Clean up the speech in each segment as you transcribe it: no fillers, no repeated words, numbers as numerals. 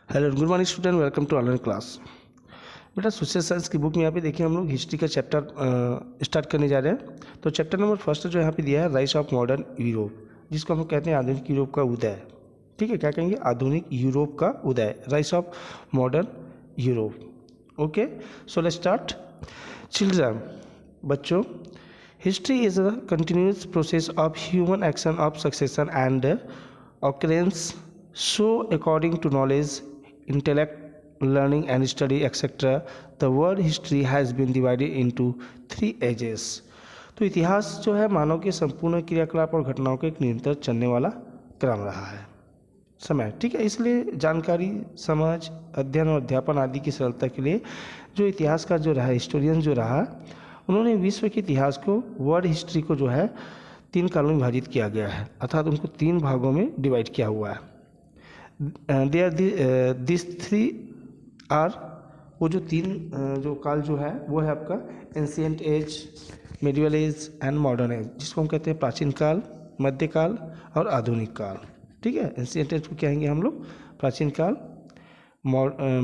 Hello good morning student, welcome to online class. बेटा social science की book में यहाँ पे देखिए हम लोग हिस्ट्री का चैप्टर स्टार्ट करने जा रहे हैं। तो चैप्टर नंबर फर्स्ट जो यहाँ पे दिया है राइज ऑफ मॉडर्न यूरोप, जिसको हम लोग कहते हैं आधुनिक यूरोप का उदय। ठीक है, क्या कहेंगे? आधुनिक यूरोप का उदय, rise of modern Europe. Okay, so let's start. Children, बच्चों, history is a continuous process of human action of succession and occurrence. So according to knowledge, intellect, learning and study etc., the world history has been divided into 3 ages. तो इतिहास जो है मानव के संपूर्ण क्रियाकलाप और घटनाओं का एक निरंतर चलने वाला क्रम रहा है समय। ठीक है, इसलिए जानकारी, समझ, अध्ययन और अध्यापन आदि की सरलता के लिए जो इतिहास का जो रहा, हिस्टोरियन जो रहा, उन्होंने विश्व के इतिहास को, वर्ल्ड हिस्ट्री को जो है 3 कालों में विभाजित किया गया है, अर्थात उनको 3 भागों में डिवाइड किया हुआ है। दिस 3 आर, वो जो 3 जो काल जो है वो है आपका ancient age, medieval age and modern age, जिसको हम कहते हैं प्राचीन काल, मध्यकाल और आधुनिक काल। ठीक है, एंशिएंट एज को कहेंगे हम लोग प्राचीन काल,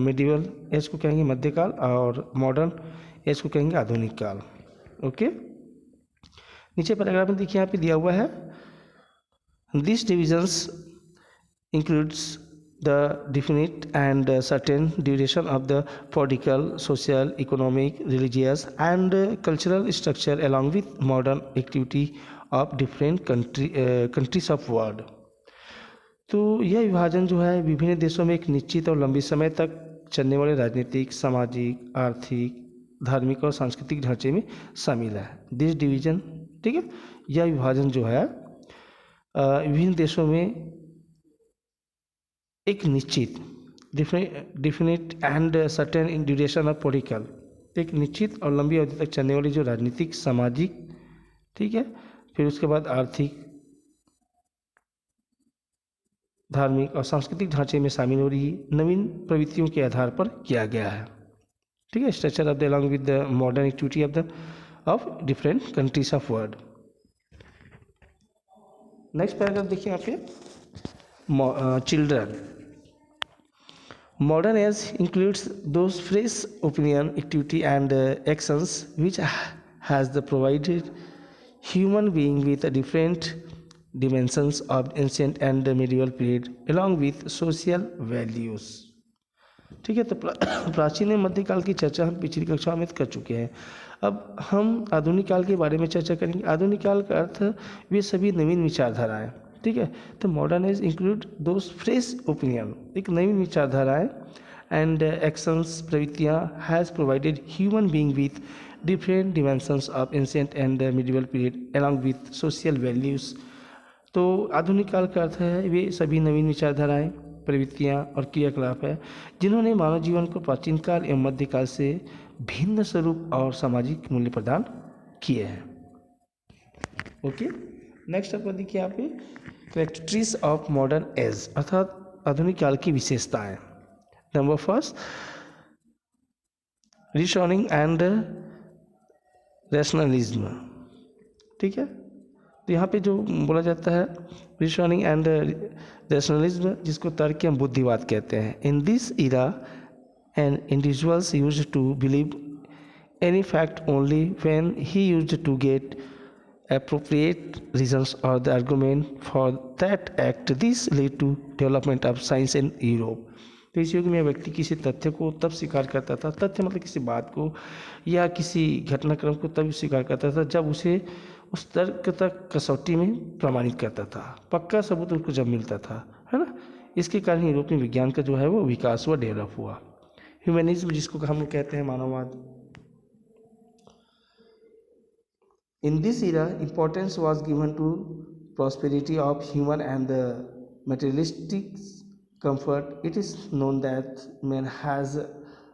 मिडिवल एज को कहेंगे मध्यकाल और मॉडर्न एज को कहेंगे आधुनिक काल। ओके, नीचे पैराग्राफ में देखिए यहाँ पे दिया हुआ है, this divisions includes the definite and certain duration of the political, social, economic, religious and cultural structure along with modern activity of different countries of world. तो यह विभाजन जो है विभिन्न देशों में एक निश्चित और लंबी समय तक चलने वाले राजनीतिक, सामाजिक, आर्थिक, धार्मिक और सांस्कृतिक ढांचे में शामिल है। दिस डिवीजन, ठीक है, यह विभाजन जो है विभिन्न देशों में एक निश्चित, definite and certain in duration of political, एक निश्चित और लंबी अवधि तक चलने वाली जो राजनीतिक, सामाजिक, ठीक है, फिर उसके बाद आर्थिक, धार्मिक और सांस्कृतिक ढांचे में शामिल हो रही नवीन प्रवृत्तियों के आधार पर किया गया है। ठीक है, structure of the along with the modern activity of different countries of world. Next paragraph देखिए यहाँ पे, children, modern age includes those fresh opinion, activity and actions which has the provided human being with different dimensions of ancient and medieval period along with social values. ठीक है, तो प्राचीन एवं मध्यकाल की चर्चा हम पिछली कक्षा में कर चुके हैं। अब हम आधुनिक काल के बारे में चर्चा करेंगे। आधुनिक काल का अर्थ वे सभी नवीन विचारधाराएं। ठीक है, तो modern age include those fresh opinion, एक नवीन विचारधाराएं एंड एक्शंस, प्रवृत्तियाँ has provided human being with different dimensions of ancient and medieval period along with social values. तो आधुनिक काल का अर्थ है वे सभी नवीन विचारधाराएं, प्रवृत्तियाँ और क्रियाकलाप है जिन्होंने मानव जीवन को प्राचीन काल एवं मध्यकाल से भिन्न स्वरूप और सामाजिक मूल्य प्रदान किए हैं। ओके, नेक्स्ट आपको देखिए यहाँ पे कैरेक्टरिस्टिक्स ऑफ मॉडर्न एज, अर्थात आधुनिक काल की विशेषताएं। Number first, reasoning and rationalism. ठीक है, तो यहाँ पे जो बोला जाता है रीजनिंग एंड रैशनलिज्म, जिसको तर्क एवं बुद्धिवाद कहते हैं। In this era an individuals used to believe any fact only when he used to get appropriate reasons or the argument for that act. This led to development of science in Europe. तो इस युग में व्यक्ति किसी तथ्य को तब स्वीकार करता था, तथ्य मतलब किसी बात को या किसी घटनाक्रम को तब स्वीकार करता था जब उसे उस तर्क तक कसौटी में प्रमाणित करता था, पक्का सबूत उसको जब मिलता था, है ना। इसके कारण यूरोप में विज्ञान का जो है वो विकास हुआ, डेवलप हुआ। ह्यूमनिज्म, जिसको हम लोग कहते हैं मानववाद। In this era, importance was given to prosperity of human and the materialistic comfort. It is known that man has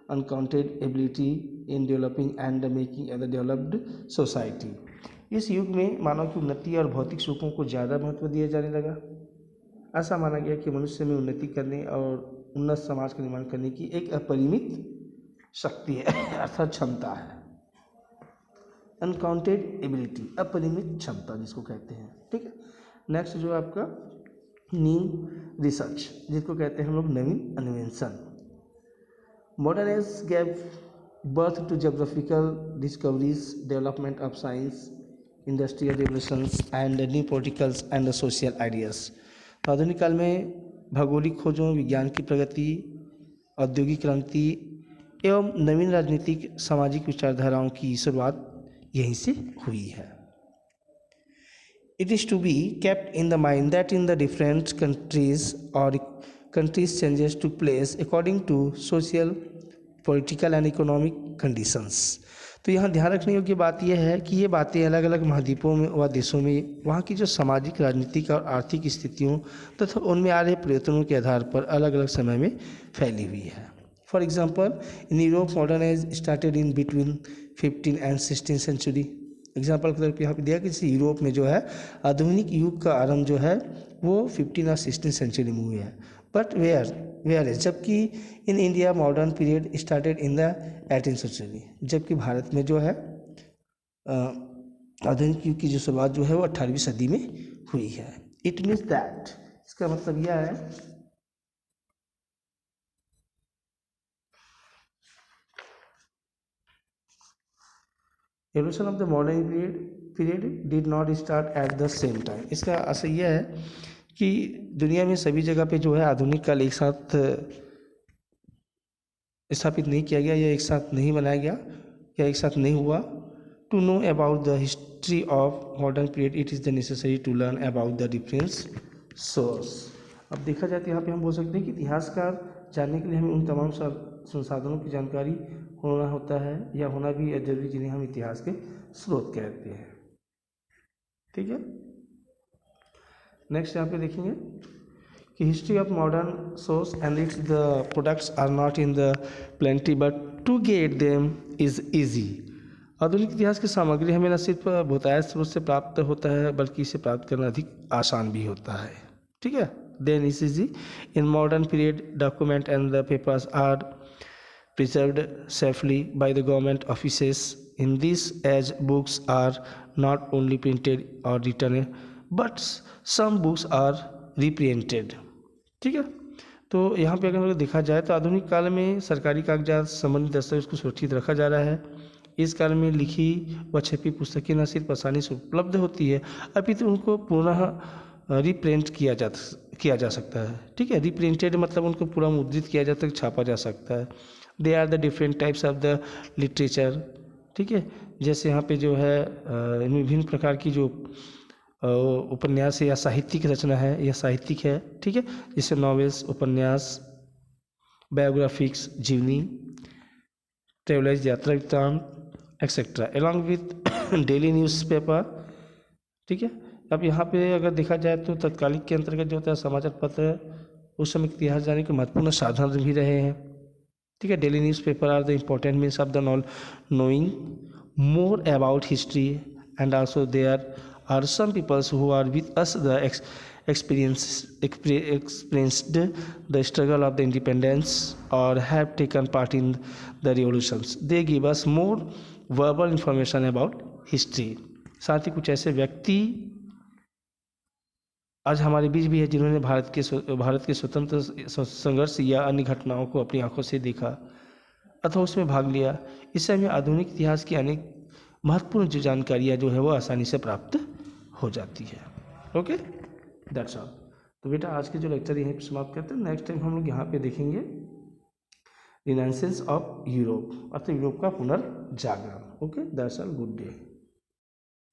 uncounted ability in developing and making a developed society. इस युग में मानव की उन्नति और भौतिक सुखों को ज़्यादा महत्व दिया जाने लगा। ऐसा माना गया कि मनुष्य में उन्नति करने और उन्नत समाज का निर्माण करने की एक अपरिमित शक्ति है, अर्थात क्षमता है। अनकाउंटेड एबिलिटी, अपरिमित क्षमता जिसको कहते हैं। ठीक है, नेक्स्ट जो आपका न्यू रिसर्च, जिसको कहते हैं हम लोग नवीन अन्वेषण। Modern age gave birth to geographical discoveries, development of science, industrial revolutions and new politicals and social ideas. तो आधुनिक काल में भौगोलिक खोजों, विज्ञान की प्रगति, औद्योगिक क्रांति एवं नवीन राजनीतिक सामाजिक विचारधाराओं की शुरुआत यहीं से हुई है। It is to be kept in the mind that in the different countries changes took place according to social, political and economic conditions। तो यहाँ ध्यान रखने योग्य बात यह है कि ये बातें अलग अलग महाद्वीपों में व देशों में वहाँ की जो सामाजिक, राजनीतिक और आर्थिक स्थितियों तथा उनमें आ रहे परिवर्तनों के आधार पर अलग अलग समय में फैली हुई है। For example, in Europe modern age started in between 15 and 16 century. Example के तौर पर यहाँ पे दिया कि जैसे यूरोप में जो है आधुनिक युग का आरंभ जो है वो 15 और 16 सेंचुरी में हुई है। बट वेयर इज, जबकि in India modern period started in the 18th century, जबकि भारत में जो है आधुनिक युग की जो शुरुआत जो है वो 18वीं सदी में हुई है। इट मीन्स दैट, इसका मतलब यह है evolution of the modern period did not start at the same time. इसका असर यह है कि दुनिया में सभी जगह पे जो है आधुनिक काल एक साथ स्थापित नहीं किया गया या एक साथ नहीं बनाया गया या एक साथ नहीं हुआ। To know about the history of modern period it is the necessary to learn about the difference source. अब देखा जाए तो यहाँ पे हम बोल सकते हैं कि इतिहासकार जानने के लिए हमें उन तमाम संसाधनों की जानकारी होना होता है या होना भी जरूरी, जिन्हें हम इतिहास के स्रोत कहते हैं। ठीक है, नेक्स्ट यहाँ पे देखेंगे कि history of modern source and its the products are not in the plenty but to get them is easy. आधुनिक इतिहास की सामग्री हमें न सिर्फ बहुतायत स्रोत से प्राप्त होता है बल्कि इसे प्राप्त करना अधिक आसान भी होता है। ठीक है, then is easy in modern period document and the papers are preserved safely by the government offices in this as books are not only printed or written but some books are reprinted। ठीक है, तो यहाँ पे अगर देखा जाए तो आधुनिक काल में सरकारी कागजात संबंधित दस्तावेज को सुरक्षित रखा जा रहा है। इस काल में लिखी व छपी पुस्तकें न सिर्फ आसानी से उपलब्ध होती है अपितु उनको पुनः रिप्रिंट किया जा सकता है। ठीक है, रिप्रिंटेड मतलब उनको पूरा मुद्रित किया जा सकता है, छापा जा सकता है। They are the different types of the literature. ठीक है, जैसे यहाँ पे जो है विभिन्न प्रकार की जो उपन्यास या साहित्यिक रचना है या साहित्यिक है। ठीक है, जैसे नॉवेल्स, उपन्यास, बायोग्राफिक्स, जीवनी, ट्रेवलर्स, यात्रा वृत्तांत etcetera along with daily newspaper. ठीक है, अब यहाँ पे अगर देखा जाए तो तत्कालिक के अंतर्गत जो होता है समाचार पत्र उस समय इतिहास जानने के महत्वपूर्ण साधन भी रहे हैं। ठीक है, daily newspaper are the important means of the knowing more about history and also there are some people who are with us the experienced the struggle of the independence or have taken part in the revolutions। they give us more verbal information about history। साथ ही कुछ ऐसे व्यक्ति आज हमारे बीच भी है जिन्होंने भारत के स्वतंत्र संघर्ष या अन्य घटनाओं को अपनी आंखों से देखा अथवा उसमें भाग लिया। इससे हमें आधुनिक इतिहास की अनेक महत्वपूर्ण जो जानकारियाँ जो है वो आसानी से प्राप्त हो जाती है। Okay, that's all. तो बेटा आज के जो लेक्चर यहीं पर समाप्त करते हैं। नेक्स्ट टाइम हम लोग यहाँ पे देखेंगे रिनेसेंस ऑफ यूरोप, अर्थात यूरोप का पुनर्जागरण। Okay, that's all, good day.